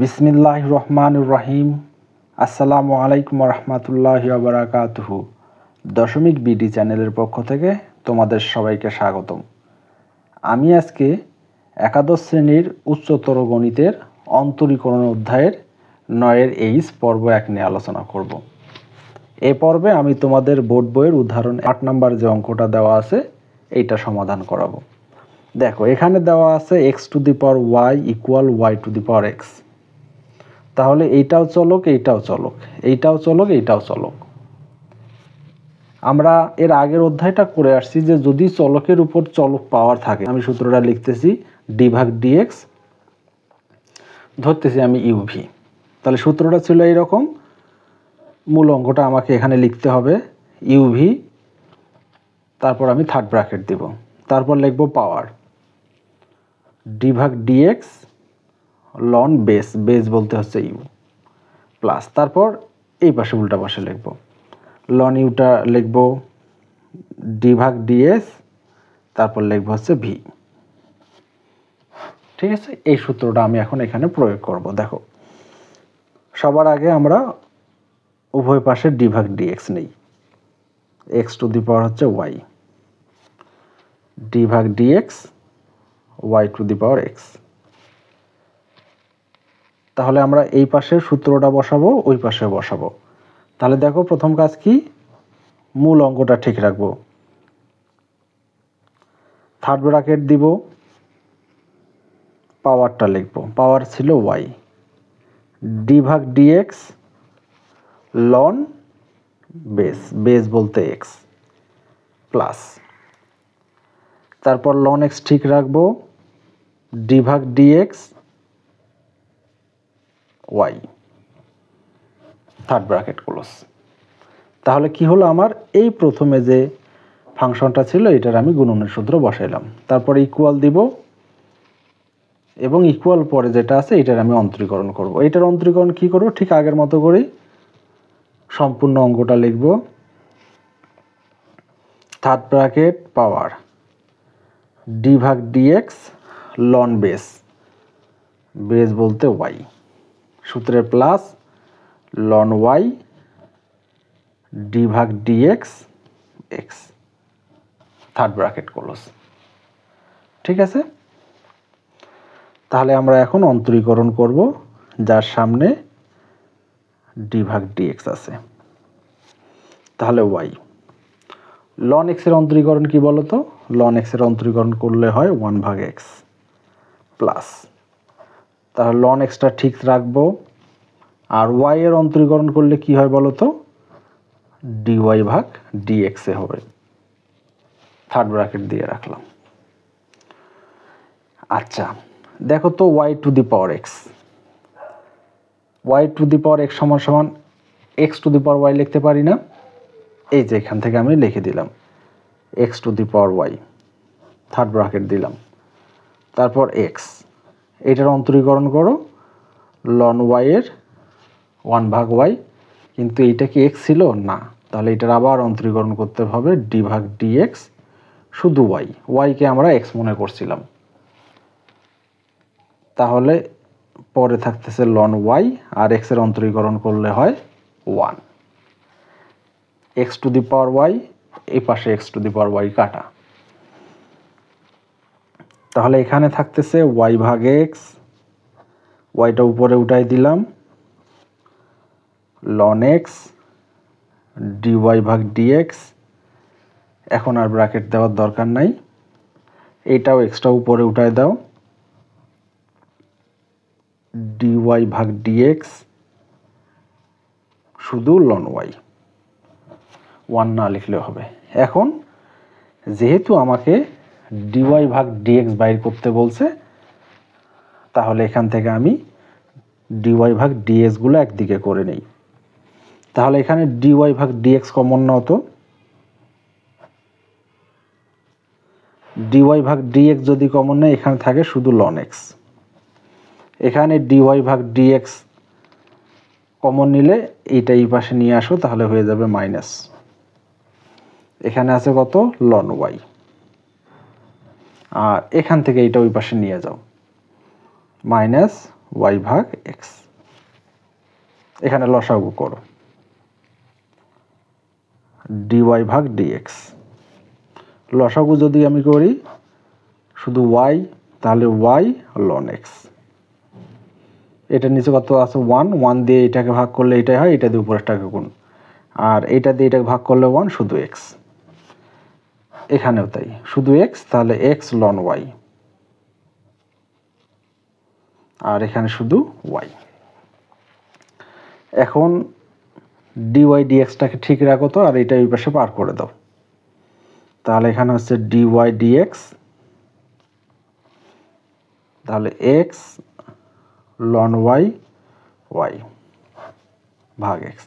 বিসমিল্লাহির রহমানির রহিম। আসসালামু আলাইকুম রহমতুল্লাহি ওয়া বারাকাতুহু। দশমিক বিডি চ্যানেলের পক্ষ থেকে তোমাদের সবাইকে স্বাগতম। আমি আজকে একাদশ শ্রেণীর উচ্চতর গণিতের অন্তরীকরণ অধ্যায়ের 9 এইচ পর্ব 1 নিয়ে আলোচনা করব। এই পর্বে আমি তোমাদের বোর্ড বইয়ের উদাহরণ 8 নম্বর যে অঙ্কটা দেওয়া আছে এইটা সমাধান করাবো। দেখো, এখানে দেওয়া আছে x two the power y equal y two the power x। তাহলে এইটাও চলক, এইটাও চলক, এইটাও চলক, এইটাও চলক। আমরা এর আগের অধ্যায়টা করে আসছি যে যদি চলকের উপর চলক পাওয়ার থাকে, আমি সূত্রটা লিখতেছি d ভাগ dx, ধরতেছি আমি ইউভি। তাহলে সূত্রটা ছিল এইরকম, মূল অঙ্কটা আমাকে এখানে লিখতে হবে ইউভি, তারপর আমি থার্ড ব্র্যাকেট দিব, তারপর লিখব পাওয়ার d ভাগ dx লন বেস, বেস বলতে হচ্ছে ইউ, প্লাস তারপর এই পাশে উল্টা পাশে লিখব লন ইউটা লিখব ডি ভাগ ডিএস, তারপর লিখব হচ্ছে ভি। ঠিক আছে, এই সূত্রটা আমি এখন এখানে প্রয়োগ করব। দেখো, সবার আগে আমরা উভয় পাশে ডি ভাগ ডিএক্স নেই, এক্স টু দি পাওয়ার হচ্ছে ওয়াই, ডি ভাগ dx y to the power x. তাহলে আমরা এই পাশে সূত্রটা বসাবো, ওই পাশে বসাবো। তাহলে দেখো, প্রথম কাজ কি, মূল অঙ্কটা ঠিক রাখবো, থার্ড ব্র্যাকেট দিব, পাওয়ারটা লিখবো, পাওয়ার ছিল ওয়াই, ডি ভাগ ডিএক্স লন বেস, বেস বলতে এক্স, প্লাস তারপর লন এক্স ঠিক রাখবো, ডি ভাগ dx y, third bracket close. তাহলে কি হলো, আমার এই প্রথমে যে ফাংশনটা ছিল এটার আমি গুণনের সূত্র বসাইলাম, তারপর ইকুয়াল দিব এবং ইকুয়াল পরে যেটা আছে এটার আমি অন্তরীকরণ করব। এটার অন্তরীকরণ কি করব, ঠিক আগের মতো করেই সম্পূর্ণ অঙ্কটা লিখব, থার্ড ব্র্যাকেট পাওয়ার ডি ভাগ ডিএক্স লন বেস, বেস বলতে ওয়াই, সূত্রে প্লাস লন ওয়াই ডি ভাগ dx x, third bracket close. ঠিক আছে, তাহলে আমরা এখন অন্তরীকরণ করব যার সামনে ডি ভাগ ডিএক্স আছে। তাহলে ওয়াই লন এক্সের অন্তরীকরণ কি বলতো, লন এক্সের অন্তরীকরণ করলে হয় 1 ভাগ এক্স, প্লাস তাহলে লন এক্সটা ঠিক রাখবো, আর ওয়াই এর অন্তরীকরণ করলে কি হয় বলতো, ডিওয়াই ভাগ ডিএক্স এ হবে, থার্ড ব্র্যাকেট দিয়ে রাখলাম। আচ্ছা, দেখো তো y to the power x, y to the power x সমান সমান x to the power y লিখতে পারি না? এই যে এখান থেকে আমি লিখে দিলাম x to the power y, third bracket দিলাম, তারপর এক্স, এটার অন্তরীকরণ করো লন ওয়াই এর 1 ভাগ ওয়াই, কিন্তু এইটা কি এক্স ছিল না, তাহলে এটার আবার অন্তরীকরণ করতে হবে ডি ভাগ ডিএক্স শুধু ওয়াই, ওয়াইকে আমরা এক্স মনে করছিলাম। তাহলে পরে থাকতেছে লন ওয়াই, আর এক্স এর অন্তরীকরণ করলে হয় 1, x to the power y, এই পাশে x to the power y কাটা, তাহলে এখানে থাকতেছে ওয়াই ভাগ এক্স, ওয়াইটা উপরে উঠাই দিলাম, লন এক্স ডি ওয়াই ভাগ ডিএক্স, এখন আর ব্র্যাকেট দেওয়ার দরকার নাই, এইটাও এক্সট্রা উপরে উঠাই দাও, ডি ওয়াই ভাগ ডিএক্স শুধু লন ওয়াই, 1 না লিখলেও হবে। এখন যেহেতু আমাকে ডিওয়াই ভাগ ডিএক্স বাইর করতে বলছে, তাহলে এখান থেকে আমি ডিওয়াই ভাগ ডিএক্স গুলো একদিকে করে নেই। তাহলে এখানে ডিওয়াই ভাগ ডিএক্স কমন নাও তো, ডিওয়াই ভাগ ডিএক্স যদি কমন নেয় এখানে থাকে শুধু লন এক্স, এখানে ডিওয়াই ভাগ ডিএক্স কমন নিলে এইটা এই পাশে নিয়ে আসো, তাহলে হয়ে যাবে মাইনাস, এখানে আছে কত লন ওয়াই, আর এখান থেকে এইটা ওই পাশে নিয়ে যাও, মাইনাস ওয়াই ভাগ এক্স। এখানে লসাগু করো, ডিওয়াই ভাগ ডিএক্স। লসাগু যদি আমি করি শুধু ওয়াই, তাহলে ওয়াই লন এক্স। এটা নিচে কত আছে 1, 1 দিয়ে এটাকে ভাগ করলে এটাই হয়, এটা দিয়ে উপরেরটাকে গুণ, আর এটা দিয়ে এটাকে ভাগ করলে 1, শুধু এক্স। এখানেও তাই, শুধু এক্স, তাহলে এক্স লন ওয়াই, আর এখানে শুধু ওয়াই। এখন ডিওয়াই ডিএক্সটাকে ঠিক রাখো তো, আর এটা এই পাশে পার করে দাও। তাহলে এখানে হচ্ছে ডিওয়াই ডিএক্স, তাহলে এক্স লন ওয়াই ওয়াই ভাগ এক্স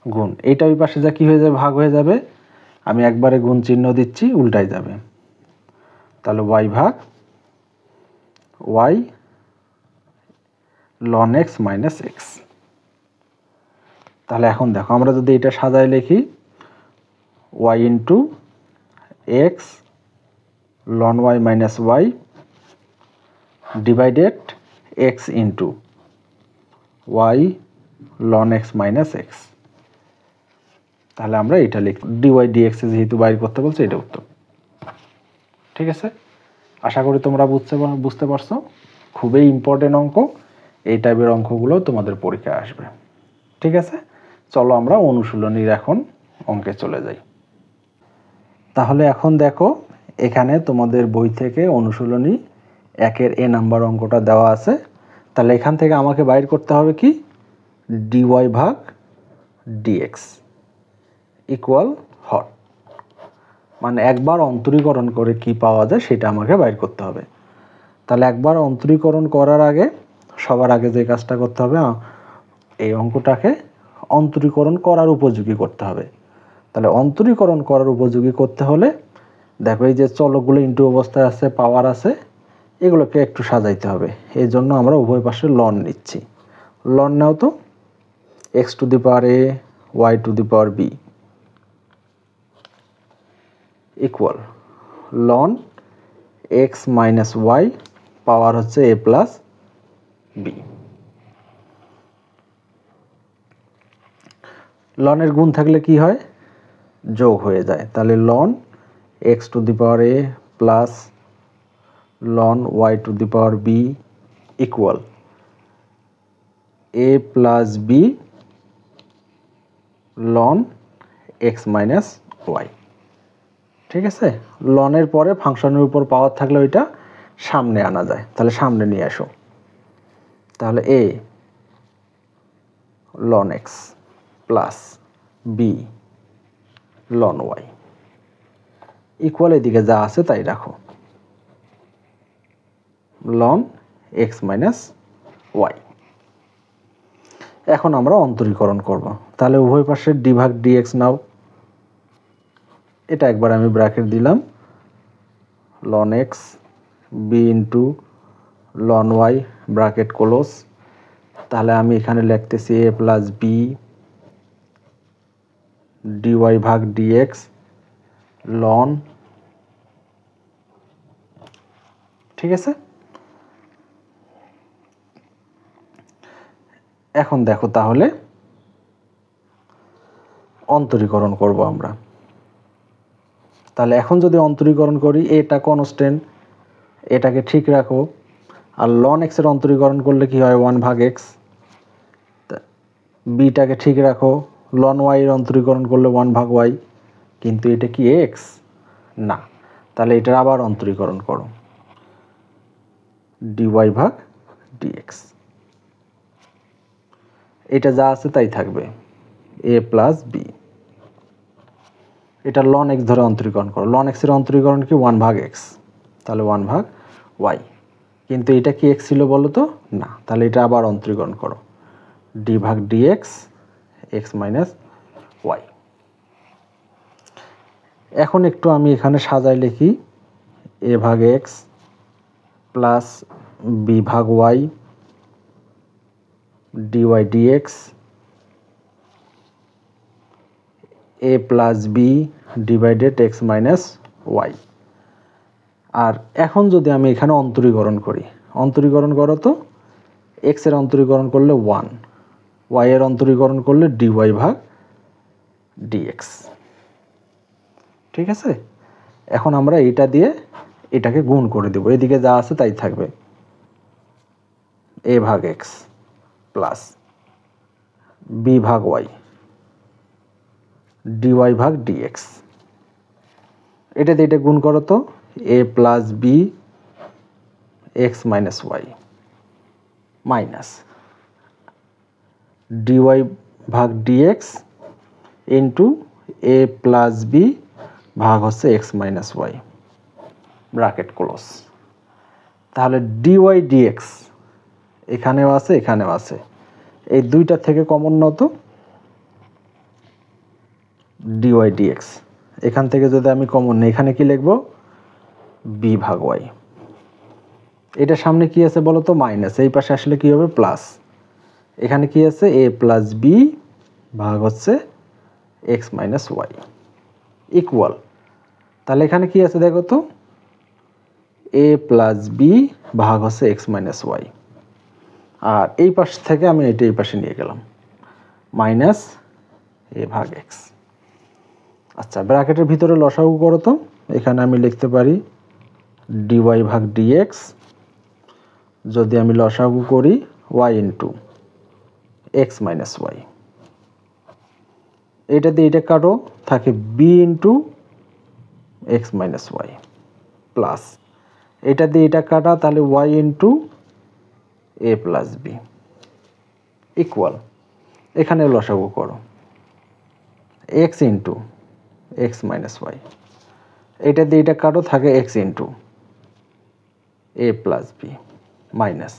গুণ, এইটা ওই পাশে যা কি হয়ে যাবে, ভাগ হয়ে যাবে। আমি একবারে গুণ চিহ্ন দিচ্ছি, উল্টাই যাবে। তাহলে ওয়াই ভাগ y ln x minus x. তাহলে এখন দেখো, আমরা যদি এটা সাজায় লিখি, y into x ln y minus y divided x into y ln x minus x. তাহলে আমরা এটা লিখব, ডিওয়াই ডিএক্স যেহেতু বাইর করতে বলছে, এটা উত্তর। ঠিক আছে, আশা করি তোমরা বুঝতে পারছো। খুবই ইম্পর্টেন্ট অঙ্ক, এই টাইপের অঙ্কগুলো তোমাদের পরীক্ষায় আসবে। ঠিক আছে, চলো আমরা অনুশীলনীর এখন অঙ্কে চলে যাই। তাহলে এখন দেখো, এখানে তোমাদের বই থেকে অনুশীলনী 1-এর এ নাম্বার অঙ্কটা দেওয়া আছে। তাহলে এখান থেকে আমাকে বাইর করতে হবে কি, ডিওয়াই ভাগ ডিএক্স ইকুয়াল হট, মানে একবার অন্তরীকরণ করে কি পাওয়া যায় সেটা আমাকে বাইর করতে হবে। তাহলে একবার অন্তরীকরণ করার আগে, সবার আগে যে কাজটা করতে হবে, এই অঙ্কটাকে অন্তরীকরণ করার উপযোগী করতে হবে। তাহলে অন্তরীকরণ করার উপযোগী করতে হলে দেখো, এই যে চলকগুলো ইনটু অবস্থায় আছে, পাওয়ার আছে, এগুলোকে একটু সাজাইতে হবে। এই জন্য আমরা উভয় পাশে লন নিচ্ছি। লন নাও তো, x to the power a y to the power b equal ln x minus y power হচ্ছে এ প্লাস বি। লনের গুণ থাকলে কি হয়, যোগ হয়ে যায়। তাহলে ln x to the power a plus ln y to the power b equal a plus b ln x minus y. ঠিক আছে, লনের পরে ফাংশনের উপর পাওয়ার থাকলে ওইটা সামনে আনা যায়, তাহলে সামনে নিয়ে আসো। তাহলে a ln x plus b ln y equal এদিকে যা আছে তাই রাখো, লন এক্স মাইনাস ওয়াই। এখন আমরা অন্তরীকরণ করব। তাহলে উভয় পাশে ডি ভাগ ডিএক্স নাও, এটা একবার আমি ব্র্যাকেট দিলাম, ln x b into ln y bracket close. তাহলে আমি এখানে লিখতেছি এ প্লাস বি ডিওয়াই ভাগ ডিএক্স লন। ঠিক আছে, এখন দেখো, তাহলে অন্তরীকরণ করব আমরা। তাহলে এখন যদি অন্তরীকরণ করি, এটা কনস্ট্যান্ট, এটাকে ঠিক রাখো, আর লন এক্সের অন্তরীকরণ করলে কি হয়, 1 ভাগ এক্স। বিটাকে ঠিক রাখো, লন ওয়াই এর অন্তরীকরণ করলে 1 ভাগ ওয়াই, কিন্তু এটা কি এক্স না, তাহলে এটার আবার অন্তরীকরণ করো, ডিওয়াই ভাগ ডিএক্স। এটা যা আছে তাই থাকবে, এ প্লাস বি। এটা লন এক্স ধরে অন্তরীকরণ করো, লন এক্স এর অন্তরীকরণ কি 1 ভাগ এক্স, তাহলে 1 ভাগ ওয়াই, কিন্তু এটা কি এক্স ছিল বলো তো, না, তাহলে এটা আবার অন্তরীকরণ করো, ডি ভাগ ডিএক্স এক্স মাইনাস ওয়াই। এখন একটু আমি এখানে সাজাই লিখি, এ ভাগ এক্স প্লাস বি ভাগ y dy dx a plus b divided x minus y. আর এখন যদি আমি এখানে অন্তরীকরণ করি, অন্তরীকরণ করো তো, এক্স এর অন্তরীকরণ করলে 1, ওয়াই এর অন্তরীকরণ করলে ডিওয়াই ভাগ ডিএক্স। ঠিক আছে, এখন আমরা এইটা দিয়ে এটাকে গুণ করে দেব, এদিকে যা আছে তাই থাকবে, এ ভাগ এক্স প্লাস বি ভাগ ওয়াই ডিওয়াই ভাগ ডিএক্স। এটা দিয়ে এটা গুণ করো তো, a plus b x minus y minus dy ভাগ dx into a plus b ভাগ হচ্ছে x minus y, bracket close. তাহলে ডিওয়াই ডিএক্স এখানেও আছে এখানেও আছে, এই দুইটা থেকে কমন নাও তো, ডিওয়াই ডিএক্স এখান থেকে যদি আমি কমন নিই, এখানে কি লিখবো, বি ভাগ ওয়াই। এটার সামনে কি আছে বলো তো, মাইনাস, এই পাশে আসলে কি হবে, প্লাস। এখানে কি আছে, এ প্লাস বি ভাগ হচ্ছে এক্স মাইনাস ওয়াই ইকুয়াল। তাহলে এখানে কি আছে দেখো তো, এ প্লাস বি ভাগ হচ্ছে এক্স মাইনাস ওয়াই, আর এই পাশ থেকে আমি এটা এই পাশে নিয়ে গেলাম, মাইনাস এ ভাগ এক্স। আচ্ছা, ব্র্যাকেটের ভিতরে লসাগু করো তো, এখানে আমি লিখতে পারি ডিওয়াই ভাগ ডিএক্স, যদি আমি লসাগু করি y into x minus y, এটা দিয়ে এটা কাটো, থাকে b into x minus y plus এটা দিয়ে এটা কাটা, তাহলে y into a plus b equal, এখানে লসাগু করো x into x minus y, এটা দিয়ে এটা কাটো, থাকে x into a plus b minus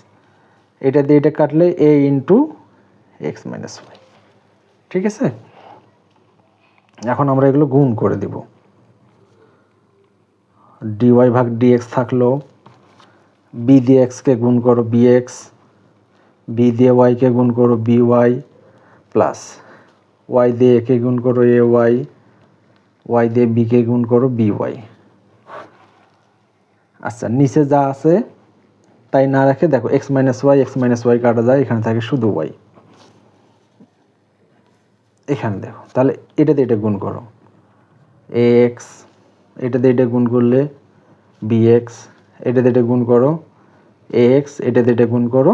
এটা দিয়ে এটা কাটলে a into x minus y. ঠিক আছে, এখন আমরা এগুলো গুণ করে দিব, ডিওয়াই ভাগ ডিএক্স থাকলো, বি দিয়ে এক্সকে গুণ করো বিএক্স, বি দিয়ে ওয়াইকে গুণ করো বি ওয়াই প্লাস ওয়াই দিয়ে একে গুণ করো এ ওয়াই, ওয়াই দিয়ে বিকে গুণ করো বি ওয়াই। আচ্ছা, নিচে যা আছে তাই না রেখে দেখো এক্স মাইনাস ওয়াই কাটা যায়, এখানে থাকে শুধু ওয়াই। এখানে দেখো, তাহলে এটা দিয়ে এটা গুণ করো এ এক্স, এটা দিয়ে এটা গুণ করলে বি এক্স, এটা দিয়ে এটা গুণ করো এ এক্স, এটা দিয়ে এটা গুণ করো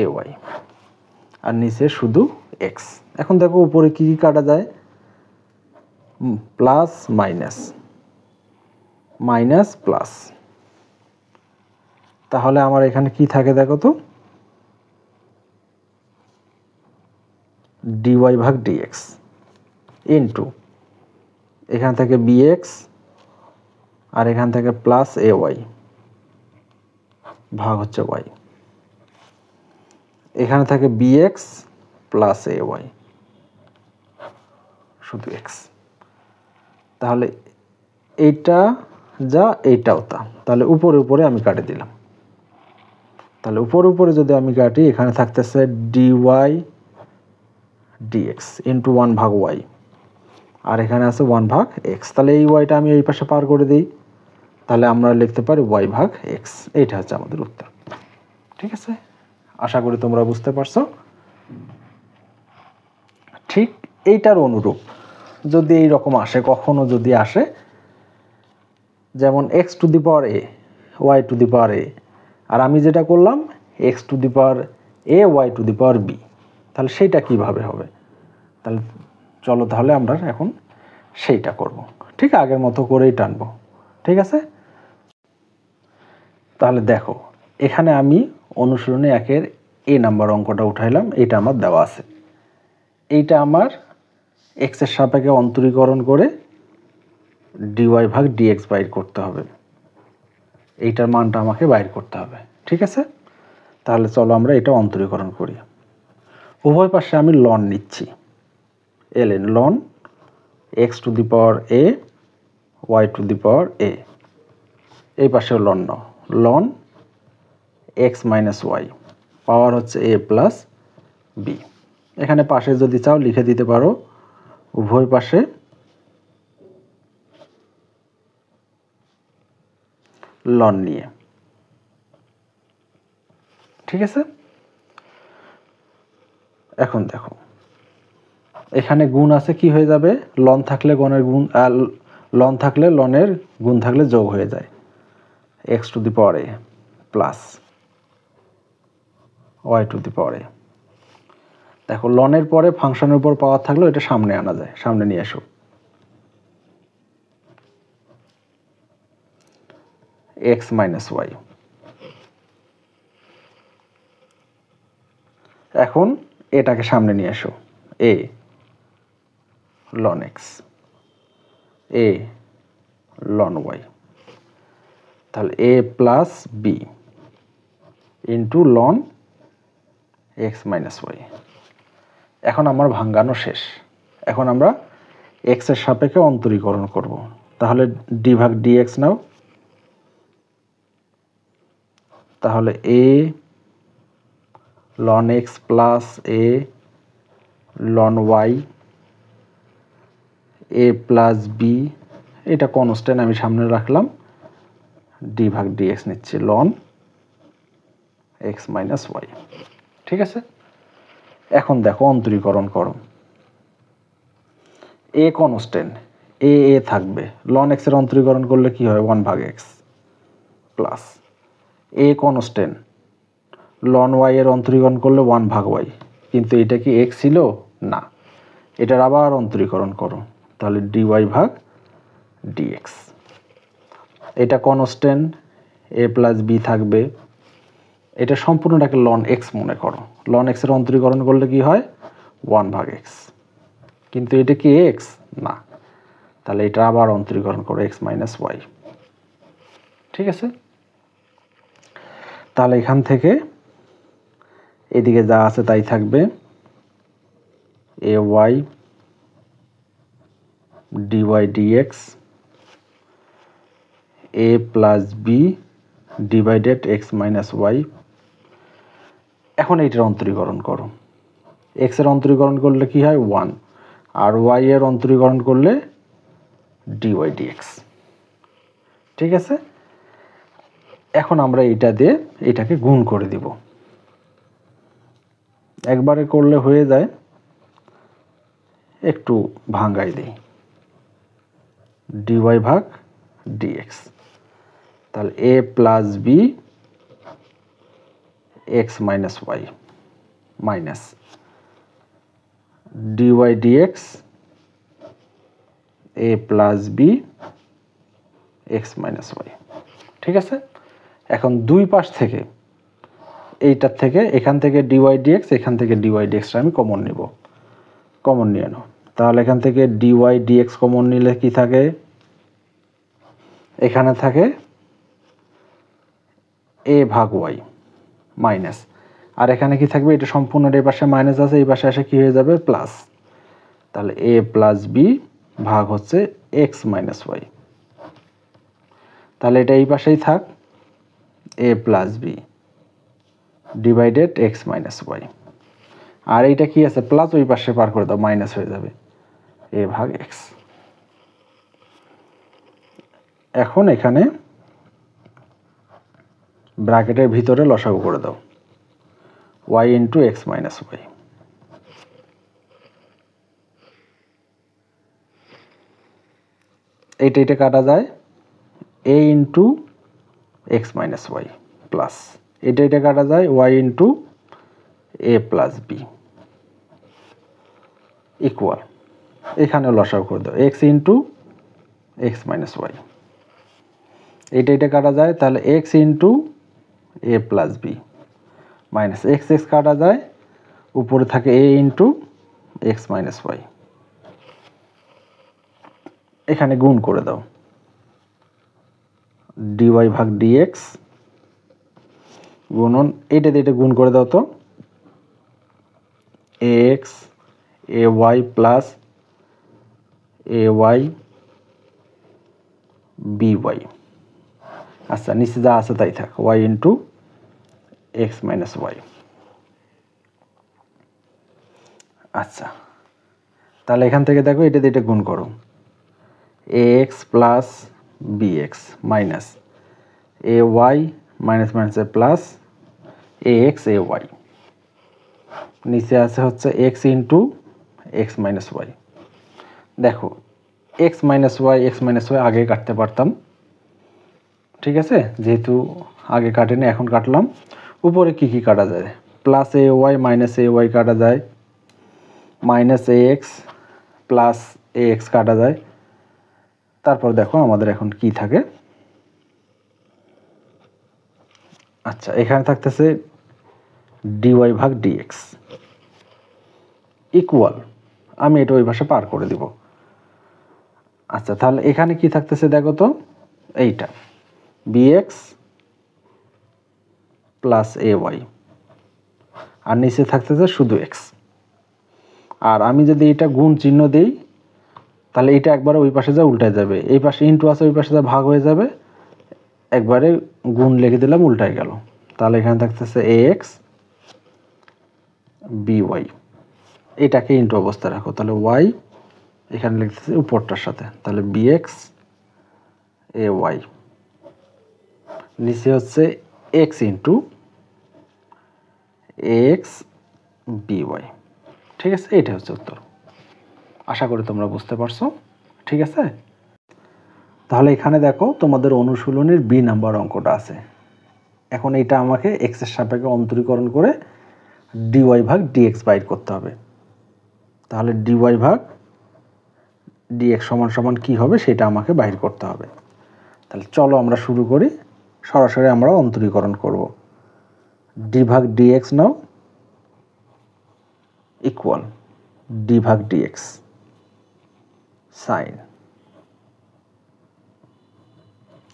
এ ওয়াই, আর নিচে শুধু এক্স। এখন দেখো উপরে কি কি কাটা যায়, প্লাস মাইনাস মাইনাস প্লাস, তাহলে আমার এখানে কি থাকে দেখো তো, ডিওয়াই ভাগ ডিএক্স ইন্টু এখান থেকে বিএক্স আর এখান থেকে প্লাস এ ওয়াই ভাগ হচ্ছে ওয়াই, এখানে থাকে বিএক্স প্লাস এ ওয়াই শুধু এক্স। তাহলে এইটা যা এইটাও তা, তাহলে উপরে উপরে আমি কাটে দিলাম। তাহলে উপরে উপরে যদি আমি কাটি, এখানে থাকতেছে ডিওয়াই ডিএক্স ইন্টু 1 ভাগ ওয়াই, আর এখানে আছে 1 ভাগ এক্স। তাহলে এই ওয়াইটা আমি এই পাশে পার করে দিই, তাহলে আমরা লিখতে পারি ওয়াই ভাগ এক্স। এইটা হচ্ছে আমাদের উত্তর। ঠিক আছে, আশা করি তোমরা বুঝতে পারছো। ঠিক এইটার অনুরূপ যদি এই রকম আসে, কখনো যদি আসে, যেমন x to the power a y to the power a, আর আমি যেটা করলাম x to the power a y to the power b, তাহলে সেইটা কিভাবে হবে? তাহলে চলো তাহলে আমরা এখন সেইটা করব। ঠিক আগের মতো করেই টানবো। ঠিক আছে, তাহলে দেখো এখানে আমি অনুসরণে 1-এর এ নাম্বার অঙ্কটা উঠাইলাম, এটা আমার দেওয়া আছে। এইটা আমার এক্স এর সাপেক্ষে অন্তরীকরণ করে ডিওয়াই ভাগ ডিএক্স বাইর করতে হবে, এইটার মানটা আমাকে বাইর করতে হবে। ঠিক আছে, তাহলে চলো আমরা এটা অন্তরীকরণ করি। উভয় পাশে আমি লন নিচ্ছি, LN ln x to the power a y to the power a, এই পাশেও লন নাও, ln x minus y, power হচ্ছে এ প্লাস বি। এখানে পাশে যদি চাও লিখে দিতে পারো, উভয় পাশে লন নিয়ে। ঠিক আছে। এখন দেখো এখানে গুণ আছে, কি হয়ে যাবে, লন থাকলে গণের গুণ, লন থাকলে লনের গুণ থাকলে যোগ হয়ে যায়, x two the power a plus y two the power a। দেখো লনের পরে ফাংশনের উপর পাওয়ার থাকলেও এটা সামনে আনা যায়, সামনে নিয়ে আসো, x মাইনাস y। এখন এটাকে সামনে নিয়ে আসো, a ln x, a ln y, তাহলে a plus b into ln x minus y। এখন আমার ভাঙ্গানো শেষ। এখন আমরা x এর সাপেক্ষে অন্তরীকরণ করব। তাহলে d ভাগ dx নাও, তাহলে a ln x plus a ln y, a plus b, এটা কনস্ট্যান্ট আমি সামনে রাখলাম, d ভাগ dx নিচ্ছে ln x মাইনাস y। ঠিক আছে। এখন দেখো অন্তরীকরণ করো, a কনস্ট্যান্ট, a থাকবে, ln x এর অন্তরীকরণ করলে কি হয় 1 ভাগ x plus a constant, ln y এর অন্তরীকরণ করলে 1 ভাগ y, কিন্তু এটা কি x ছিল না, এটার আবার অন্তরীকরণ করো, তাহলে dy ভাগ dx। এটা কনস্ট্যান্ট, a প্লাস b থাকবে, এটা সম্পূর্ণটাকে ln x মনে করো, ln x এর অন্তরীকরণ করলে কি হয় 1 ভাগ x, কিন্তু এটা কি x না, তাহলে এটা আবার অন্তরীকরণ করো x মাইনাস y। ঠিক আছে। তাহলে এখান থেকে এদিকে যা আছে তাই থাকবে, ay dy dx a plus b divided x minus y। এখন এইটার অন্তরীকরণ করো, x এর অন্তরীকরণ করলে কি হয় 1, আর y এর অন্তরীকরণ করলে dy dx। ঠিক আছে। এখন আমরা এটা দিয়ে এটাকে গুণ করে দিব, একবারে করলে হয়ে যায়, একটু ভাঙাই দিই, dy ভাগ dx, তাহলে a plus b x minus y minus dy dx a plus b x minus y। ঠিক আছে। এখন দুই পাশ থেকে, এইটার থেকে, এখান থেকে dy dx, এখান থেকে dy dx আমি কমন নিব, কমন নিয়ে নাও, তাহলে এখান থেকে dy dx কমন নিলে কি থাকে, এখানে থাকে a ভাগ y মাইনাস, আর এখানে কি থাকবে, এটা সম্পূর্ণ এই পাশে মাইনাস আছে, এই পাশে এসে কি হয়ে যাবে প্লাস, তাহলে a প্লাস b ভাগ হচ্ছে x মাইনাস y, তাহলে এটা এই পাশেই থাক, a plus b divided x minus y, আর এইটা কি আছে প্লাস, ওই পাশে পার করে দাও, মাইনাস হয়ে যাবে a ভাগ x। এখন এখানে ব্র্যাকেটের ভিতরে লসাগু করে দাও, y into x minus y. এইটা কাটা যায়, a into x minus y plus, এটা কাটা যায় y into a plus b equal, এখানেও লসাগু করে দাও x into x minus y. এটা কাটা যায়, তাহলে x into a plus b minus x কাটা যায়, উপরে থাকে a into x minus y, এখানে গুণ করে দাও, dy ভাগ dx গুণন এটা দিয়ে গুণ করে দাও, তো ax ay plus ay by, আচ্ছা নিচে যা আছে তাই থাক, y into x minus y. আচ্ছা তাহলে এখান থেকে দেখো এটা দিয়ে গুণ করো, ax plus bx minus ay minus মাইনাসে plus a x a y, নিচে আছে হচ্ছে x into x minus y. দেখো এক্স মাইনাস ওয়াই আগে কাটতে পারতাম, ঠিক আছে, যেহেতু আগে কাটেনি এখন কাটলাম। উপরে কি কি কাটা যায়, plus A Y minus A Y কাটা যায়, minus A x plus a x কাটা যায়। তারপর দেখো আমাদের এখন কি থাকে, আচ্ছা এখানে থাকতেছে ডিওয়াই ভাগ ডিএক্স ইকুয়াল, আমি এটা ওই পাশে পার করে দিব। আচ্ছা তাহলে এখানে কি থাকতেছে দেখো তো, এইটা বিএক্স প্লাস এ ওয়াই, আর নিচে থাকতেছে শুধু এক্স। আর আমি যদি এটা গুণ চিহ্ন দিই তাহলে এটা একবারে ওই পাশে যা উল্টায় যাবে, এই পাশে ইন্টু আছে ওই পাশে যা ভাগ হয়ে যাবে, একবারে গুণ লিখে দিলাম উল্টায় গেল। তাহলে এখানে থাকতেছে এ এক্স বি ওয়াই, এটাকে ইন্টু অবস্থায় রাখো, তাহলে ওয়াই এখানে লিখতেছে উপরটার সাথে, তাহলে বি এক্স এ ওয়াই, নিচে হচ্ছে x into x b y. ঠিক আছে, এইটা হচ্ছে উত্তর। আশা করি তোমরা বুঝতে পারছো। ঠিক আছে, তাহলে এখানে দেখো তোমাদের অনুশীলনের বি নাম্বার অঙ্কটা আছে। এখন এটা আমাকে এক্স এর সাপেক্ষে অন্তরীকরণ করে ডিওয়াই ভাগ ডিএক্স বাইর করতে হবে। তাহলে ডিওয়াই ভাগ ডিএক্স সমান সমান কী হবে সেটা আমাকে বাইর করতে হবে। তাহলে চলো আমরা শুরু করি, সরাসরি আমরা অন্তরীকরণ করব। ডি ভাগ ডিএক্স নাও ইকুয়াল ডি ভাগ ডিএক্স সাইন,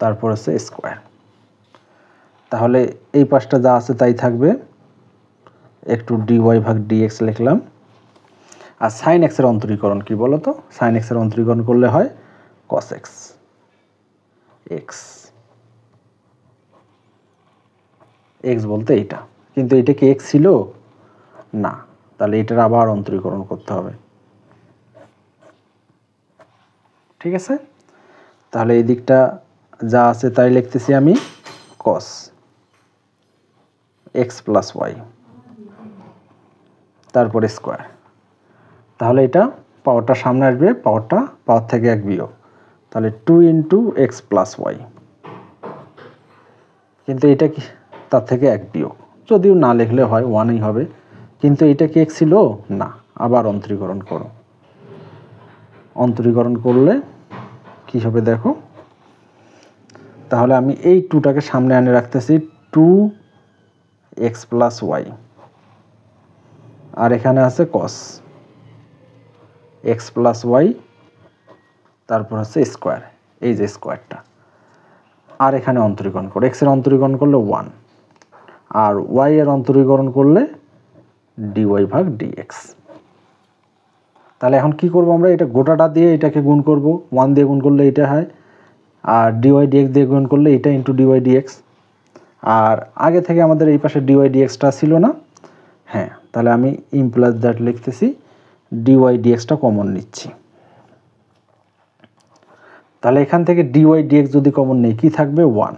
তারপর হচ্ছে স্কোয়ার। তাহলে এই পাশটা যা আছে তাই থাকবে, একটু ডিওয়াই ভাগ ডিএক্স লিখলাম। আর সাইন এক্সের অন্তরীকরণ কি বলো তো, সাইন এক্সের অন্তরীকরণ করলে হয় কস এক্স এক্স, এক্স বলতে এইটা, কিন্তু এটা কি এক্স ছিল না, তাহলে এটার আবার অন্তরীকরণ করতে হবে। ঠিক আছে, তাহলে এই দিকটা যা আছে তাই লিখতেছি আমি কস এক্স প্লাস ওয়াই, তারপর স্কোয়ার। তাহলে এটা পাওয়ারটা সামনে আসবে, পাওয়ার থেকে এক বিয়োগ, তাহলে 2 ইন্টু এক্স প্লাস ওয়াই, কিন্তু এটা কি তার থেকে এক বিয়োগ, যদিও না লিখলে হয় ওয়ানই হবে, কিন্তু এটা কি এক্স ছিল না। আবার অন্তরীকরণ করো, অন্তরীকরণ করলে কি হবে দেখো, তাহলে আমি এই টুটাকে সামনে আনে রাখতেছি, 2 এক্স প্লাস ওয়াই, আর এখানে আছে কস এক্স প্লাস ওয়াই, তারপর হচ্ছে স্কোয়ার, এই যে স্কোয়ারটা, আর এখানে অন্তরীকরণ করো, এক্সের অন্তরীকরণ করলে 1, আর ওয়াই এর অন্তরীকরণ করলে ডিওয়াই ভাগ ডিএক্স। তাহলে এখন কি করব আমরা, এটা গোটাটা দিয়ে এটাকে গুণ করব, 1 দিয়ে গুণ করলে এটা হয়, আর ডিওয়াই ডিএক্স দিয়ে গুণ করলে এটা ইন্টু ডিওয়াই ডিএক্স। আর আগে থেকে আমাদের এই পাশে ডিওয়াই ডিএক্সটা ছিল না, হ্যাঁ, তাহলে আমি ইমপ্লাস দ্যাট লিখতেছি, ডিওয়াই ডিএক্সটা কমন নিচ্ছি। তাহলে এখান থেকে ডিওয়াই ডিএক্স যদি কমন নেই কি থাকবে 1,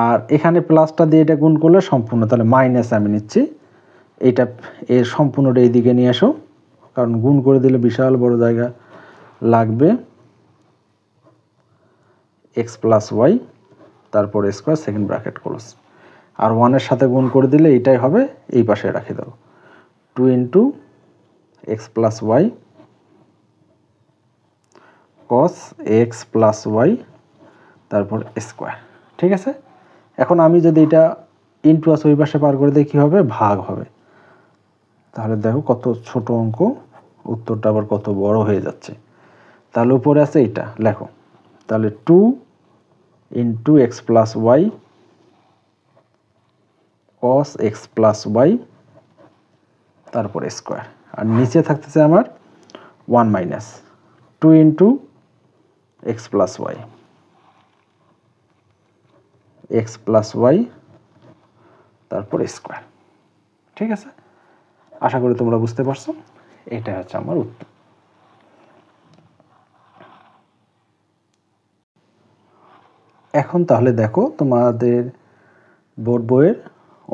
আর এখানে প্লাসটা দিয়ে এটা গুণ করলে সম্পূর্ণ, তাহলে মাইনাস আমি নিচ্ছি, এইটা এর সম্পূর্ণটা এইদিকে নিয়ে আসো, কারণ গুণ করে দিলে বিশাল বড় জায়গা লাগবে। এক্স প্লাস ওয়াই, তারপর স্কোয়ার সেকেন্ড ব্র্যাকেট ক্লোজ, আর 1-এর সাথে গুণ করে দিলে এইটাই হবে, এই পাশে রাখে দাও, 2 into x plus y cos x plus y, তারপর স্কোয়ার। ঠিক আছে, এখন আমি যদি এটা ইন্টু আছে ওই পাশে পার করে দিই কী হবে, ভাগ হবে। তাহলে দেখো কত ছোট অঙ্ক, উত্তরটা আবার কত বড় হয়ে যাচ্ছে। তাহলে উপরে আছে এইটা লেখো, তাহলে 2 into x plus y cos x plus y, তারপর স্কোয়ার, আর নিচে থাকতেছে আমার 1 মাইনাস 2 into x plus y x plus y, তারপর স্কোয়ার। ঠিক আছে, আশা করি তোমরা বুঝতে পারছো, এটা হচ্ছে আমার উত্তর। এখন তাহলে দেখো তোমাদের বোর্ড বইয়ের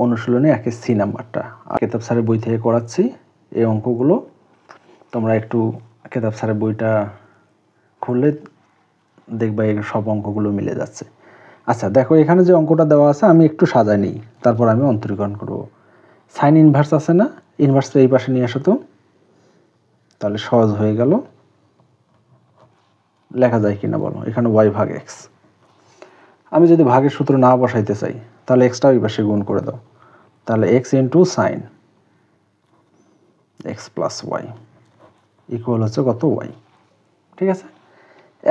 অনুশীলনী 1-এর সি নাম্বারটা। আর কেতাব স্যারের বই থেকে করাচ্ছি এই অঙ্কগুলো। তোমরা একটু কেতাব স্যারের বইটা খুললে দেখবা এই সব অঙ্কগুলো মিলে যাচ্ছে। আচ্ছা দেখো, এখানে যে অঙ্কটা দেওয়া আছে আমি একটু সাজাই নিই, তারপর আমি অন্তরীকরণ করব। সাইন ইনভার্স আছে না, ইনভার্সটা এই পাশে নিয়ে আসো তো, তাহলে সহজ হয়ে গেল। লেখা যায় কিনা বলো, এখানে ওয়াই ভাগ এক্স। আমি যদি ভাগের সূত্র না বসাইতে চাই তাহলে এক্সটা ওই পাশে গুণ করে দাও, তাহলে x into sine x plus y equal হচ্ছে কত, ওয়াই। ঠিক আছে,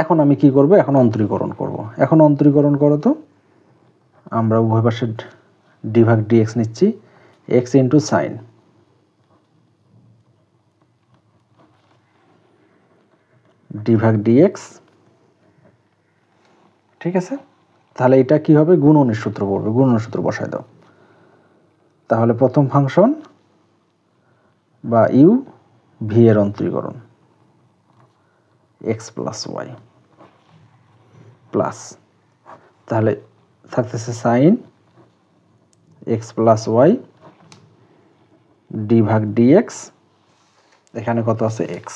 এখন আমি কি করব, এখন অন্তরীকরণ করব। এখন অন্তরীকরণ করো তো, আমরা উভয় পাশে ডি ভাগ ডিএক্স নিচ্ছি, এক্স ইন্টু সাইন ডি ভাগ ডিএক্স। ঠিক আছে, তাহলে এটা কি হবে, গুণনের সূত্র পড়বে, গুণনের সূত্র বসায় দাও। তাহলে প্রথম ফাংশন বা ইউ ভি এর অন্তরীকরণ এক্স প্লাস ওয়াই প্লাস, তাহলে থাকতেছে sine x plus y d ভাগ ডিএক্স, এখানে কত আছে এক্স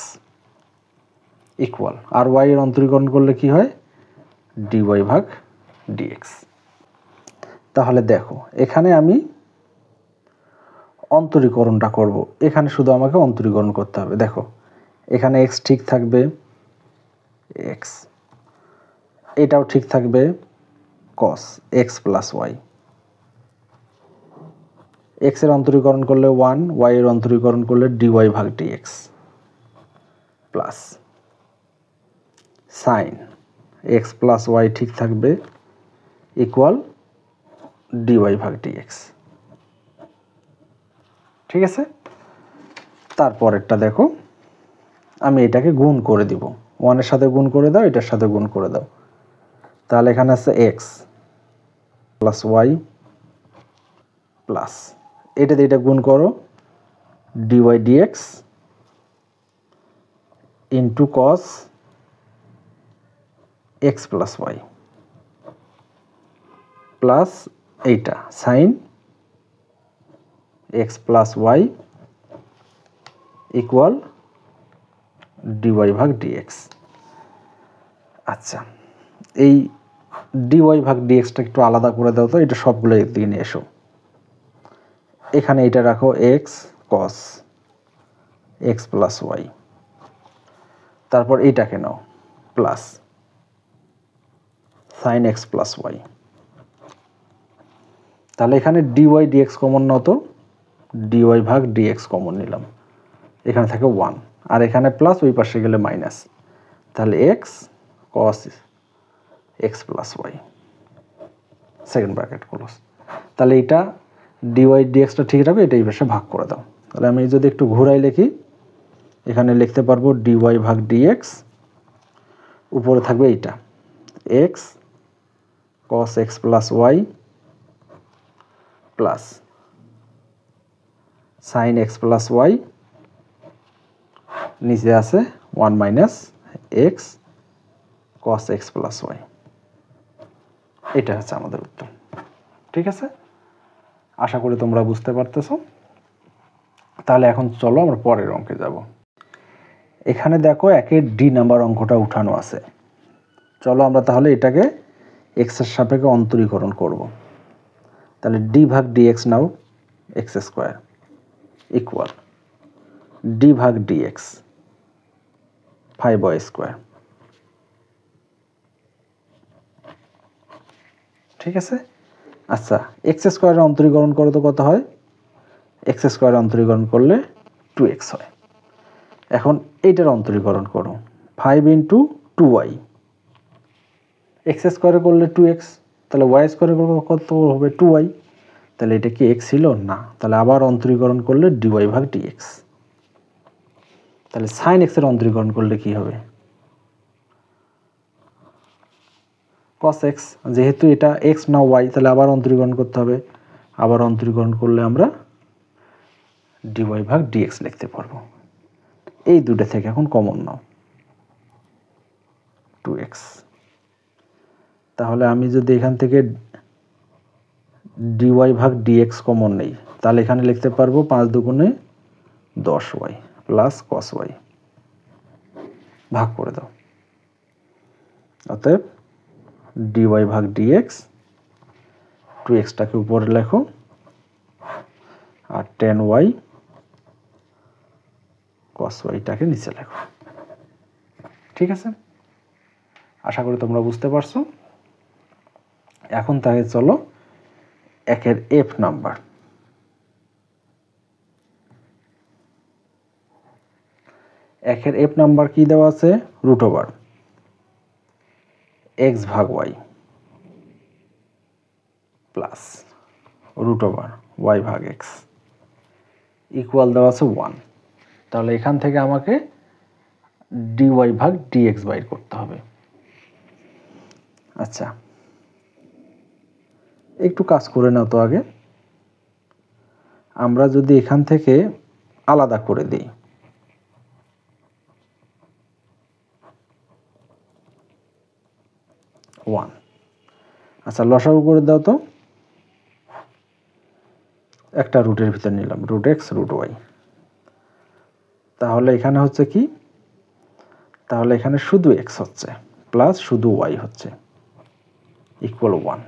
ইকুয়াল, আর ওয়াই এর অন্তরীকরণ করলে কি হয়, ডি ওয়াই ভাগ ডিএক্স। তাহলে দেখো এখানে আমি অন্তরীকরণটা করব, এখানে শুধু আমাকে অন্তরীকরণ করতে হবে। দেখো এখানে এক্স ঠিক থাকবে, এক্স এটাও ঠিক থাকবে, কস এক্স প্লাস ওয়াই, এক্স এর অন্তরীকরণ করলে 1, ওয়াই এর অন্তরীকরণ করলে ডিওয়াই ভাগ d x plus sine x plus y ঠিক থাকবে ইকুয়াল ডিওয়াই ভাগ ডিএক্স। ঠিক আছে, তারপরেরটা দেখো, আমি এটাকে গুণ করে দিব, 1 এর সাথে গুণ করে দাও, এটার সাথে গুণ করে দাও, তাহলে এখানে আছে এক্স প্লাস ওয়াই প্লাস, এটাতে এটা গুণ করো, dy dx into cos x plus y plus এইটা sine x plus y equal dy ভাগ ডিএক্স। আচ্ছা, এই ডিওয়াই ভাগ ডিএক্সটা একটু আলাদা করে দাও তো, এটা সবগুলো একদিকে নিয়ে এসো। এখানে এটা রাখো x cos x plus y, তারপর এইটাকে নাও plus sine x plus y, তাহলে এখানে ডিওয়াই ডিএক্স কমন নাও তো, ডিওয়াই ভাগ ডিএক্স কমন নিলাম, এখানে থাকে 1, আর এখানে প্লাস, ওই পাশে গেলে মাইনাস, তাহলে x cos x plus y second bracket close. তাহলে এটা ডিওয়াই ডিএক্সটা ঠিক রাখবে, এটা এই পাশে ভাগ করে দাও। তাহলে আমি যদি একটু ঘুরাই লিখি, এখানে লিখতে পারবো ডিওয়াই ভাগ ডিএক্স, উপরে থাকবে এইটা x cos x plus y plus sine x plus y, নিচে আছে 1 minus x cos x plus y. এটা হচ্ছে আমাদের উত্তর। ঠিক আছে, আশা করি তোমরা বুঝতে পারতেছো। তাহলে এখন চলো আমরা পরের অঙ্কে যাব। এখানে দেখো 1-এর ডি নাম্বার অঙ্কটা উঠানো আছে। চলো আমরা তাহলে এটাকে এক্স এর সাপেক্ষে অন্তরীকরণ করব। তাহলে ডি ভাগ ডিএক্স নাও এক্স স্কোয়ার ইকুয়াল ডি ভাগ ডিএক্স 5y স্কোয়ার। ঠিক আছে, আচ্ছা এক্স স্কোয়ারের অন্তরীকরণ করো তো কত হয়, এক্স স্কোয়ারের অন্তরীকরণ করলে 2x হয়। এখন এইটার অন্তরীকরণ করো 5 ইন্টু 2y, এক্স স্কোয়ারে করলে 2x, তাহলে ওয়াই স্কোয়ারে করলে কত হবে 2y, তাহলে এটা কি x ছিল না, তাহলে আবার অন্তরীকরণ করলে ডিওয়াই ভাগ ডিএক্স। তাহলে সাইন এক্স এর অন্তরীকরণ করলে কি হবে, cos x, যেহেতু এটা x না y, তাহলে আবার অন্তরীকরণ করতে হবে, আবার অন্তরীকরণ করলে আমরা ডিওয়াই ভাগ ডিএক্স লিখতে পারবো। এই দুটো থেকে এখন কমন নাও 2x, তাহলে আমি যদি এখান থেকে ডিওয়াই ভাগ ডিএক্স কমন নেই, তাহলে এখানে লিখতে পারবো 5 দুগুণে 10y প্লাস কস ওয়াই, ভাগ করে দাও। অতএব ডিওয়াই ভাগ ডিএক্স, 2xটাকে উপরে লেখো আর 10y কস ওয়াইটাকে নিচে লেখো। ঠিক আছে, আশা করি তোমরা বুঝতে পারছো। এখন তাহলে চলো একের এফ নাম্বার। একের এফ নাম্বার কি দেওয়া আছে? রুট ওভার এক্স ভাগ y plus root over y ভাগ এক্স ইকুয়াল দেওয়া আছে 1। তাহলে এখান থেকে আমাকে ডিওয়াই ভাগ ডিএক্স বাইর করতে হবে। আচ্ছা, একটু কাজ করে নাও তো আগে। আমরা যদি এখান থেকে আলাদা করে দিই, ওয়ান। আচ্ছা, লসাগু করে দাও তো। একটা রুটের ভিতর নিলাম, রুট এক্স রুট ওয়াই। তাহলে এখানে হচ্ছে কি? তাহলে এখানে শুধু এক্স হচ্ছে প্লাস শুধু ওয়াই হচ্ছে ইকুয়াল 1।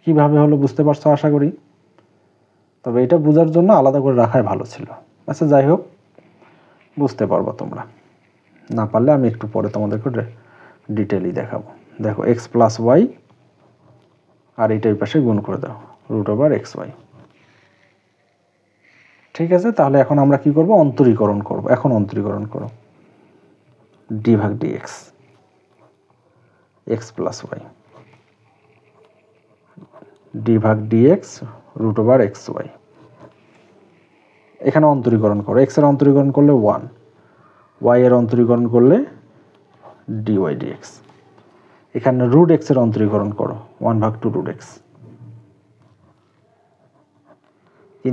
কিভাবে হলো বুঝতে পারছো আশা করি। তবে এটা বোঝার জন্য আলাদা করে রাখাই ভালো ছিল। আচ্ছা, যাই হোক, বুঝতে পারবো তোমরা। না পারলে আমি একটু পরে তোমাদেরকে ডিটেইলি দেখাবো। দেখো, এক্স প্লাস ওয়াই আর এইটার পাশে গুণ করে দাও, রুট ওভার এক্স ওয়াই। ঠিক আছে, তাহলে এখন আমরা কি করব? অন্তরীকরণ করব। এখন অন্তরীকরণ করো, ডি ভাগ d x, x plus y, d ভাগ d x root over x y. এখানে অন্তরীকরণ করো। এক্স এর অন্তরীকরণ করলে 1, ওয়াই এর অন্তরীকরণ করলে ডি ওয়াই ডি এক্স। এখানে রুট এক্স এর অন্তরীকরণ করো, 1 ভাগ 2 রুট এক্স।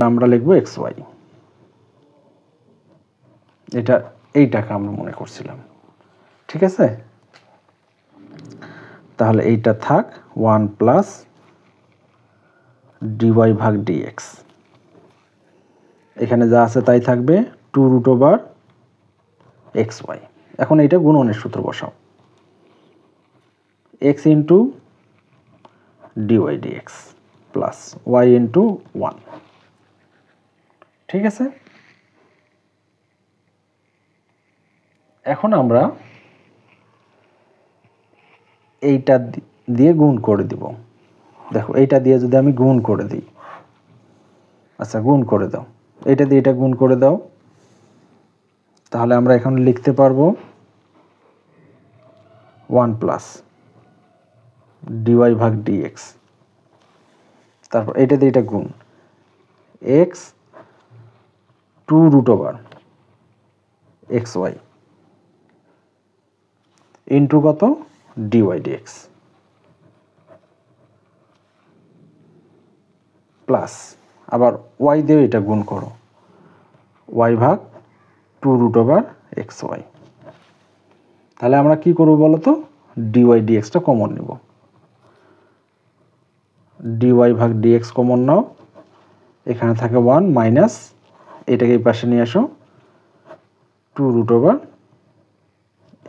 আমরা লিখবো এক্স ওয়াই। এইটাকে আমরা মনে করছিলাম। ঠিক আছে, তাহলে এইটা থাক, 1 প্লাস ডিওয়াই ভাগ ডিএক্স। এখানে যা আছে তাই থাকবে, 2 রুট ওভার এক্স ওয়াই। এখন এইটা গুণনের সূত্র বসাও, x into d y d x plus y into 1। ঠিক আছে, এখন আমরা এইটা দিয়ে গুণ করে দিব। দেখো, এইটা দিয়ে যদি আমি গুণ করে দিই, আচ্ছা গুণ করে দাও, এইটা দিয়ে এটা গুণ করে দাও, তাহলে আমরা এখন লিখতে পারবো 1 প্লাস ডিওয়াই ভাগ ডিএক্স। তারপর এইটা দিয়ে এটা গুণ, x 2 root over x y into কত? ডিওয়াই ডিএক্স প্লাস আবার ওয়াই দিয়ে এটা গুণ করো, ওয়াই ভাগ 2 রুট ওভার এক্স ওয়াই। তাহলে আমরা কি করব বলো তো? ডিওয়াই ডিএক্সটা কমন নেব। ডিওয়াই ভাগ ডিএক্স কমন নাও, এখানে থাকে 1 মাইনাস, এটাকে এই পাশে নিয়ে আসো, 2 রুট ওভার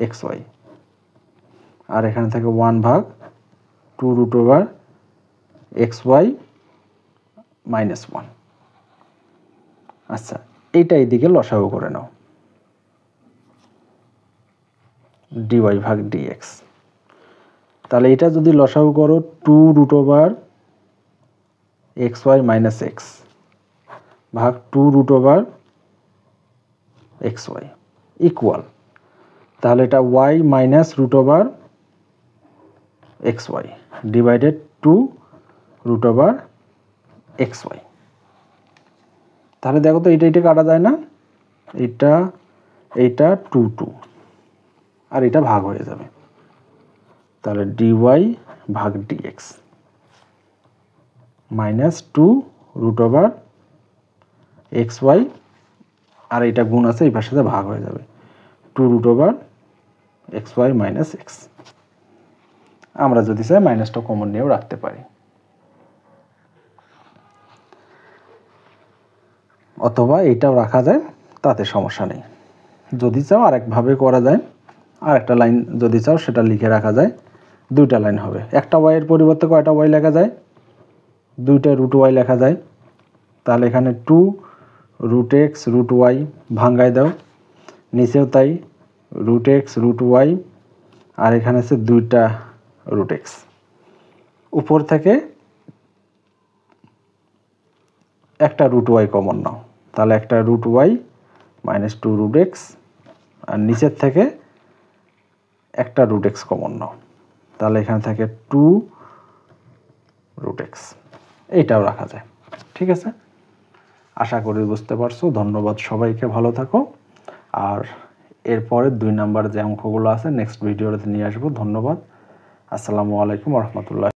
এক্স ওয়াই। আর এখানে থাকে 1 ভাগ 2 root over x y minus 1। আচ্ছা, এইটা এইদিকে লসাগু করে নাও, ডিওয়াই ভাগ ডিএক্স। তাহলে এটা যদি লসাগু করো, 2 root over x y minus x ভাগ 2 root over x y equal, তাহলে এটা y minus root over x y divided 2 root over x y. তাহলে দেখো তো, এইটা কাটা যায় না? এইটা 2 2 আর এটা ভাগ হয়ে যাবে। তাহলে ডিওয়াই ভাগ dx minus 2 root over x y, আর এটা গুণ আছে, এই পাশে ভাগ হয়ে যাবে, 2 root over x y minus x. আমরা যদি চাই মাইনাসটা কমন নিয়েও রাখতে পারি। অথবা এইটাও রাখা যায়, তাতে সমস্যা নেই। যদি চাও আরেকভাবে করা যায়, আর একটা লাইন যদি চাও সেটা লিখে রাখা যায়, দুইটা লাইন হবে। একটা ওয়াইয়ের পরিবর্তে কয়টা ওয়াই লেখা যায়? দুইটা রুট ওয়াই লেখা যায়। তাহলে এখানে 2 রুট এক্স রুট ওয়াই ভাঙ্গাই দাও, নিচেও তাই রুট এক্স রুট ওয়াই, আর এখানে আছে দুইটা রুট এক্স। উপর থেকে একটা রুট ওয়াই কমন নাও, তাহলে একটা root y minus 2 root x, আর নিচের থেকে একটা রুট এক্স কমন নাও, তাহলে এখানে থাকে 2 রুট এক্স। এইটাও রাখা যায়। ঠিক আছে, আশা করি বুঝতে পারছো। ধন্যবাদ সবাইকে, ভালো থাকো। আর এরপরে 2 নাম্বার যে অঙ্কগুলো আছে নেক্সট ভিডিওতে নিয়ে আসবো। ধন্যবাদ। আসসালামু আলাইকুম রহমতুল্লাহ।